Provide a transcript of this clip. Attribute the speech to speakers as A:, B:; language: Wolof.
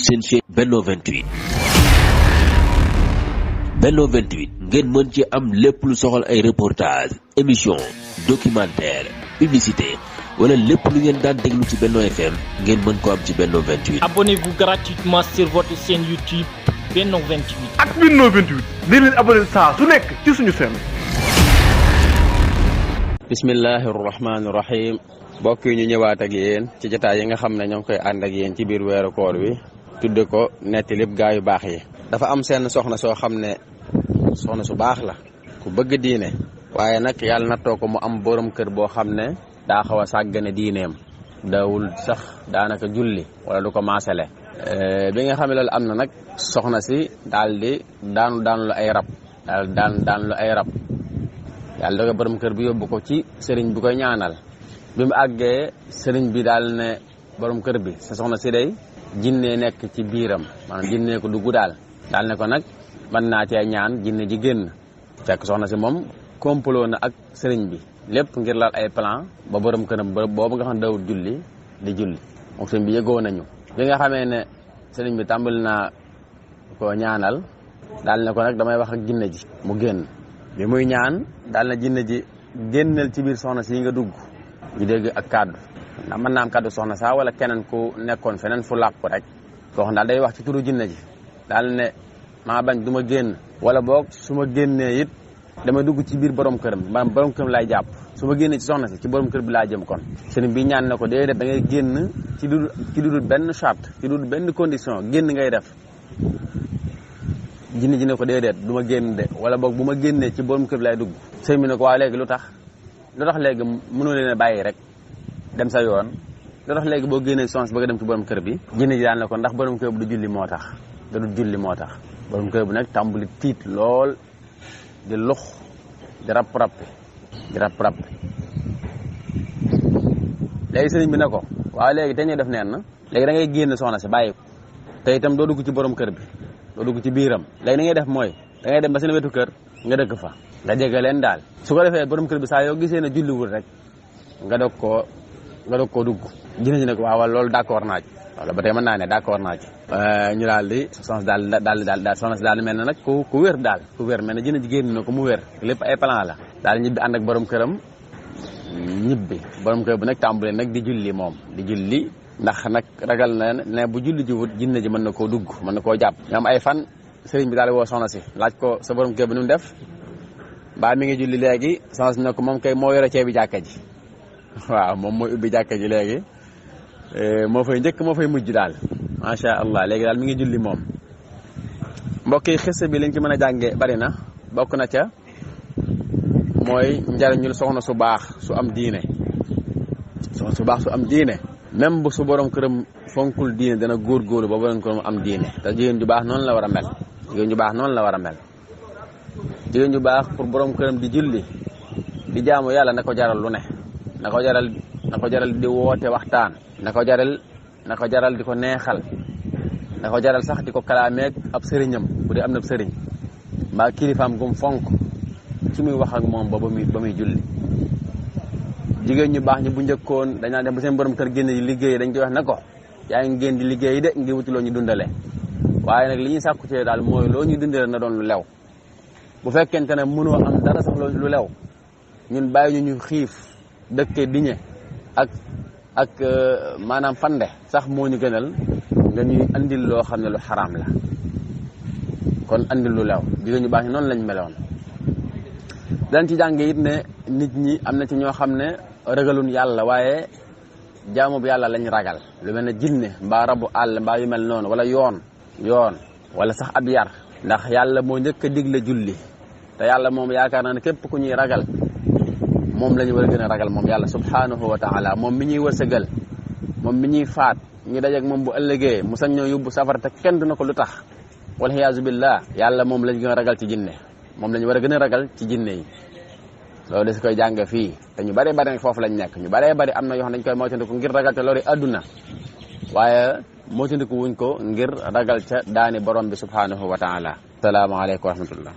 A: seen chaîne Benno 28 Benno 28 ngeen mën ci am lépp lu soxal ay reportage émission documentaire publicité wala lépp lu ngeen daan déglu ci Benno FM ngeen mën ko am ci Benno 28.
B: Abonnez-vous gratuitement sur votre chaîne YouTube Benno 28.
C: ak Benno 28 di leen abonné saa su nekk ci suñu chaîne.
D: bismillahi rahmaani rahim mbokk yi ñu ñëwaat ak yéen ci jotaay yi nga xam ne ñoo ngi koy ànd ak yéen ci biir weeru koor wi tudde ko netti lépp gaa yu baax yi. dafa am seen soxna soo xam ne soxna su baax la ku bëgg diine waaye nag yàlla nattoo ko mu am borom kër boo xam ne daa xaw a sàggane diineem daawul sax daanaka julli wala du ko maasale. bi nga xam ne loolu am na nag soxna si daal di daanu lu ay rab daan lu ay rab yàlla dogal borom kër bi yóbbu ko ci sëriñ bi koy ñaanal bi mu àggee sëriñ bi daal ne borom kër bi sa soxna si day jinne nekk ci biiram maanaam jinne ko dugg daal ne ko nag mën naa cee ñaan jinne ji génn fekk soxna si moom complot na ak sëriñ bi lépp ngir laal ay plan ba borom këram boobu nga xam ne dawul julli di julli moom sëriñ bi yëgoo nañu bi nga xamee ne sëriñ bi tàmbali naa ko ñaanal daal ne ko nag damay wax ak jinne ji mu génn bi muy ñaan daal na jinne ji génnal ci biir soxna si nga dugg ñu dégg ak kàddu ndax mën naa am kàddu soxna saa wala keneen ku nekkoon feneen fu làqu rek koo xam daal day wax ci turu jinne ji daal ne maa bañ du ma génn wala boog su ma génnee it dama dugg ci biir borom këram maanaam borom këram laay jàpp su ma génnee ci soxna si ci borom kër bi laa jëm kon sëriñ bi ñaan na ko déedéet da ngay génn ci dudul benn charte ci dudul benn condition génn ngay def jinne ji ne ko déedéet du ma génn de wala boog bu ma génnee ci borom kër bi laay dugg sëriñ bi ne ko waa léegi lu tax léegi mënoo leen a bàyyi rek dem sa yoon lu tax léegi boo génnee soxna si bëgg a dem ci borom kër bi jinne ji daan na ko ndax borom kër bi du julli moo tax da du julli moo tax borom kër bi nag tàmbali tiit lool di lux di rapp-rappi léegi sëriñ bi ne ko waaw léegi te ñuy def neen na léegi da ngay génn soxna si bàyyi ko te itam doo dugg ci borom kër bi doo dugg ci biiram léegi da ngay def mooy da ngay dem ba seen wetu kër nga dëkk fa nga jege leen daal su ko defee borom kër bi saa yoo gisee ne julliwul rek nga doog koo dugg jinne ji ne ko waaw loolu d'accord naa ci wala ba tey mën naa ne d'accord naa ci ñu daal di soxna si soxna si daal di mel ne nag ku wér daal ku wér mel ne jinne ji génn na ko mu wér lépp ay plan la daal ñibbi ànd ak borom këram ñibbi borom kër bi nag tàmbale nag di julli moom di julli ndax nag ragal na ne bu julli ji wut jinne ji mën na koo dugg mën na koo jàpp ñu am ay fan sëriñ bi daal di woo soxna si laaj ko sa borom kër bi nu mu def mbaa mi ngi julli léegi soxna si ne ko moom kay moo yore ceebi jàkka ji waaw moom mooy ubbi jàkka ji léegi moo fay njëkk moo fay mujj daal macha allah léegi daal mi ngi julli moom mbokk yi xissa bi liñ ci mën a jànge bari na bokk na ca mooy njariñul soxna su baax su am diine soxna su baax su am diine même bu su borom këram fonkul diine dana góorgóorlu ba borom këram am diine te jigéen ju baax noonu la war a mel jigéen ju baax noonu la war a mel jigéen ju baax pour borom këram di julli di jaamu yàlla na ko jaral lu ne na ko jaral di woote waxtaan na ko jaral di ko neexal na ko jaral sax di ko kalaameeg ab sëriñam bu dee am na sëriñ mbaa kilifaam gum fonk ci muy wax ak moom ba muy julli jigéen ñu baax ñi bu njëkkoon dañaa dem ba seen borom kër génn di liggéey dañ koy wax na ko yaa ngi génn di liggéey de ngir wuti loo ñu dundale waaye nag li ñuy sàkku ci daal mooy loo ñuy dundale na doon lu lew bu fekkente ne mënoo am dara sax lu lew ñun bàyyi ñu xiif dëkke diñe ak maanaam fande sax moo ñu gënal nga ñuy andil loo xam ne lu xaraam la kon andil lu lew jigéen ñu baax ñi noonu lañ meloon dañ ci jànge it ne nit ñi am na ci ñoo xam ne ragalun yàlla waaye jaamu bu yàlla lañ ragal lu mel ne jinne mbaa rabu àll mbaa yu mel noonu wala yoon wala sax ab yar ndax yàlla moo njëkk a digle julli te yàlla moom yaakaar naa ne képp ku ñuy ragal moom la ñu war a gën a ragal moom yàlla subhanahu wa taala moom mi ñuy wërsëgal moom mi ñuy faat ñu dajeeg moom bu ëllëgee mu sañ ñoo yóbbu safara te kenn du na ko lu tax wal iyaazu billah yàlla moom lañ gën a ragal ci jinne moom la ñu war a gën a ragal ci jinne yi loolu da si koy jàng fii te ñu bëree bëri nag foofu lañ nekk ñu bëree bëri am na yoo xam dañ koy moytandiku ngir ragal te loolu adduna waaye moytandiku wuñ ko ngir ragal ca daani borom bi subhanahu wa taala asalaamaaleykum wa rahmatullah